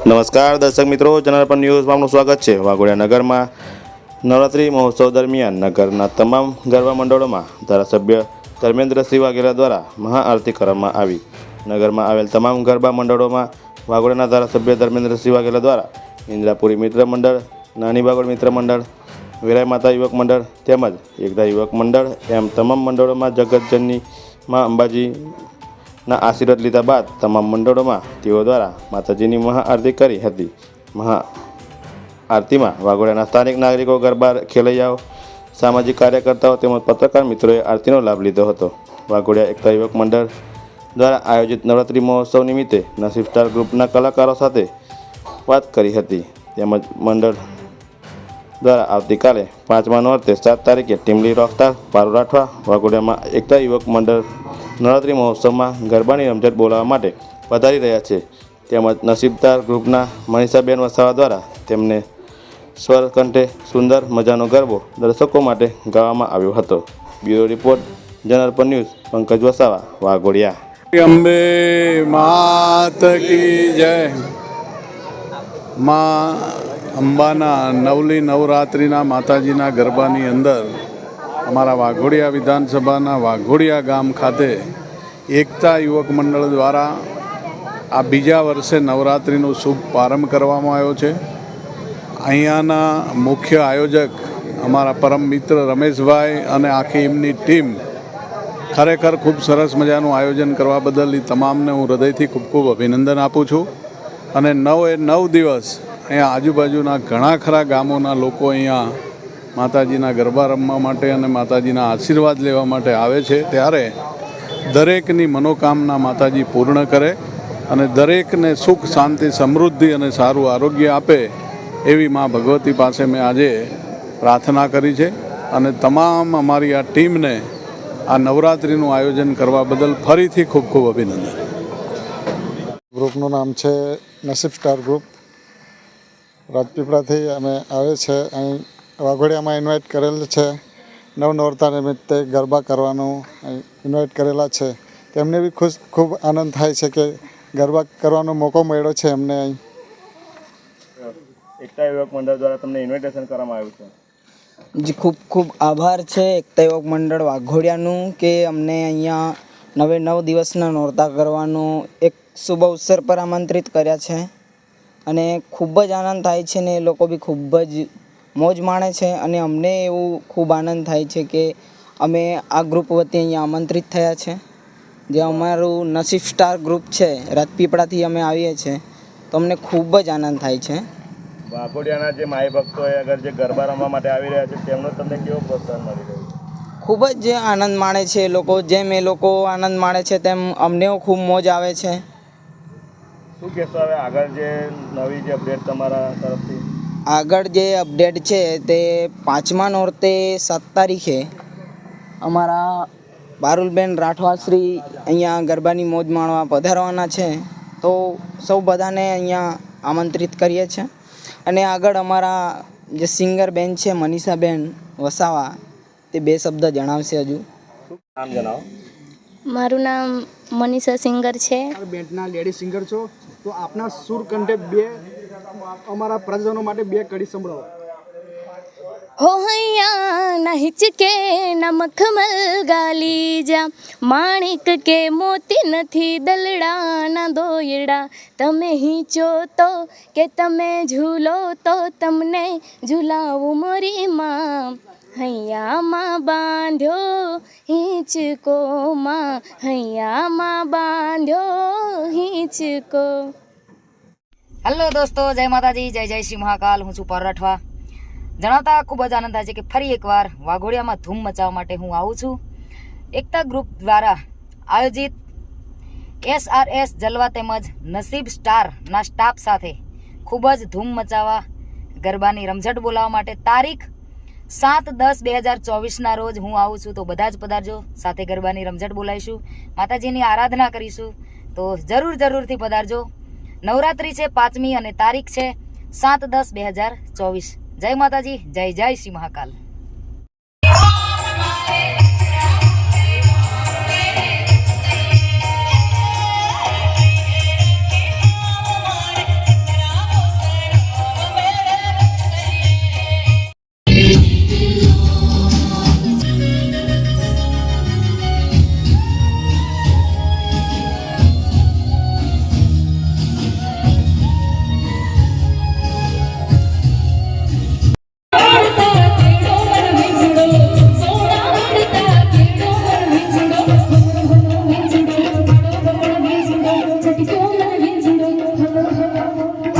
નમસ્કાર દર્શક મિત્રો, જનાર્પણ ન્યૂઝમાં આપનું સ્વાગત છે। વાઘોડિયા નગરમાં નવરાત્રિ મહોત્સવ દરમિયાન નગરના તમામ ગરબા મંડળોમાં ધારાસભ્ય ધર્મેન્દ્રસિંહ વાઘેલા દ્વારા મહાઆરતી કરવામાં આવી। નગરમાં આવેલ તમામ ગરબા મંડળોમાં વાઘોડિયાના ધારાસભ્ય ધર્મેન્દ્રસિંહ વાઘેલા દ્વારા ઇન્દ્રાપુરી મિત્ર મંડળ, નાની બાગોળ મિત્ર મંડળ, વિરાય માતા યુવક મંડળ તેમજ એકતા યુવક મંડળ એમ તમામ મંડળોમાં જગતજનની માં અંબાજીના આશીર્વાદ લીધા બાદ તમામ મંડળોમાં તેઓ દ્વારા માતાજીની મહાઆરતી કરી હતી। મહાઆરતીમાં વાઘોડિયાના સ્થાનિક નાગરિકો, ગરબા ખેલૈયાઓ, સામાજિક કાર્યકર્તાઓ તેમજ પત્રકાર મિત્રોએ આરતીનો લાભ લીધો હતો। વાઘોડિયા એકતા યુવક મંડળ દ્વારા આયોજિત નવરાત્રિ મહોત્સવ નિમિત્તે નસીબ સ્ટાર ગ્રુપના કલાકારો સાથે વાત કરી હતી। તેમજ મંડળ દ્વારા આવતીકાલે 5મા નોરતે 7 તારીખે ટીમલી રોકસ્ટાર પારૂ રાઠવા વાઘોડિયામાં એકતા યુવક મંડળ નવરાત્રિ મહોત્સવમાં ગરબાની રમઝટ બોલાવવા માટે પધારી રહ્યા છે। તેમજ નસીબદાર ગ્રુપના મનીષાબેન વસાવા દ્વારા તેમને સ્વર કંઠે સુંદર મજાનો ગરબો દર્શકો માટે ગાવામાં આવ્યો હતો। Bureau report, જનાર્પણ news, Pankaj Vasava, Waghodia. Ambe માત કી જય। માં અંબાના નવલી નવરાત્રિના માતાજીના ગરબાની અંદર અમારા વાઘોડિયા વિધાનસભાના વાઘોડિયા ગામ ખાતે એકતા યુવક મંડળ દ્વારા આ બીજા વર્ષે નવરાત્રિનો શુભ પ્રારંભ કરવામાં આવ્યો છે। અહીંયાના મુખ્ય આયોજક અમારા પરમ મિત્ર રમેશભાઈ અને આખી એમની ટીમ ખરેખર ખૂબ સરસ મજાનું આયોજન કરવા બદલ તમામને હું હૃદયથી ખૂબ ખૂબ અભિનંદન આપું છું। અને 9 દિવસ અહીંયા આજુબાજુના ઘણા ખરા ગામોના લોકો અહીંયા માતાજીના ગરબા રમવા માટે અને માતાજીના આશીર્વાદ લેવા માટે આવે છે। ત્યારે દરેકની મનોકામના માતાજી પૂર્ણ કરે અને દરેકને સુખ, શાંતિ, સમૃદ્ધિ અને સારું આરોગ્ય આપે એવી મા ભગવતી પાસે મેં આજે પ્રાર્થના કરી છે। અને તમામ અમારી આ ટીમને આ નવરાત્રિનું આયોજન કરવા બદલ ફરીથી ખૂબ ખૂબ અભિનંદન। ગ્રુપનું નામ છે નસીબ સ્ટાર ગ્રુપ। રાજપીપળાથી અમે આવે છે, અહીં વાઘોડિયામાં ઇન્વાઇટ કરેલ છે। નવનોરતા નિમિત્તે ગરબા કરવાનું ઇન્વાઇટ કરેલા છે। તેમને બી ખૂબ આનંદ થાય છે કે ગરબા કરવાનો મોકો મળ્યો છે એમને અહીં। એકતા યુવક મંડળ દ્વારા તમને ઇન્વિટેશન કરવામાં આવ્યું છે। જી, ખૂબ ખૂબ આભાર છે એકતા યુવક મંડળ વાઘોડિયાનું કે અમને અહીંયા 9 દિવસના નોરતા કરવાનું એક શુભ અવસર પર આમંત્રિત કર્યા છે અને ખૂબ જ આનંદ થાય છે ને એ લોકો બી ખૂબ જ મોજ માણે છે અને અમને એવું ખૂબ આનંદ થાય છે કે અમે આ ગ્રુપ વતી અહીંયા આમંત્રિત થયા છે। જે અમારું નસીબ સ્ટાર ગ્રુપ છે, રાજપીપળાથી અમે આવીએ છીએ, તો અમને ખૂબ જ આનંદ થાય છે। વાઘોડિયાના જે માઈ ભક્તો અગર જે ગરબા રમવા માટે આવી રહ્યા છે તેમનો તમને કેવો પ્રોત્સાહન મળી રહ્યું છે? ખૂબ જ જે આનંદ માણે છે એ લોકો, જેમ એ લોકો આનંદ માણે છે તેમ અમને ખૂબ મોજ આવે છે। શું કહેશો હવે આગળ જે નવી જે અપડેટ તમારા તરફથી? આગળ જે અપડેટ છે તે 5મા નોરતે 7 તારીખે અમારા પારુલબેન રાઠવાશ્રી અહીંયા ગરબાની મોજ માણવા પધારવાના છે, તો સૌ બધાને અહીંયા આમંત્રિત કરીએ છીએ। અને આગળ અમારા જે સિંગર બેન છે મનીષાબેન વસાવા, તે 2 શબ્દ જણાવશે હજુ। નામ જણાવો। મારું નામ મનીષા સિંગર છે। બેન્ડના લેડી સિંગર છો, તો આપના સુર કંઠે 2 અમારા પ્રજાજનો માટે 2 કડી સંભળાવો। હો હૈયા ના હિચકે ના મખમલ ગાલી જા, માણિક કે મોતી નથી દલડા ના દોયડા, તમે હિંચો તો કે તમે ઝૂલો તો તમને ઝૂલાવું મોરી માં, હૈયામાં બાંધ્યો હિંચકો માં, હૈયામાં બાંધ્યો હિંચકો। હેલો દોસ્તો, જય માતાજી, જય જય શ્રી મહાકાલ। હું છું પારૂ રાઠવા। જણાવતા ખૂબ જ આનંદ થાય છે કે ફરી એકવાર વાઘોડિયામાં ધૂમ મચાવવા માટે હું આવું છું। એકતા ગ્રુપ દ્વારા આયોજિત SRS જલવા તેમજ નસીબ સ્ટારના સ્ટાફ સાથે ખૂબ જ ધૂમ મચાવવા, ગરબાની રમઝટ બોલાવવા માટે તારીખ 7/10/2024ના રોજ હું આવું છું, તો બધા જ પધારજો। સાથે ગરબાની રમઝટ બોલાવીશું, માતાજીની આરાધના કરીશું, તો જરૂરથી પધારજો। નવરાત્રિ છે 5મી અને તારીખ છે 7/10/2024। જય માતાજી, જય જય શ્રી મહાકાલ। વાઘોડિયા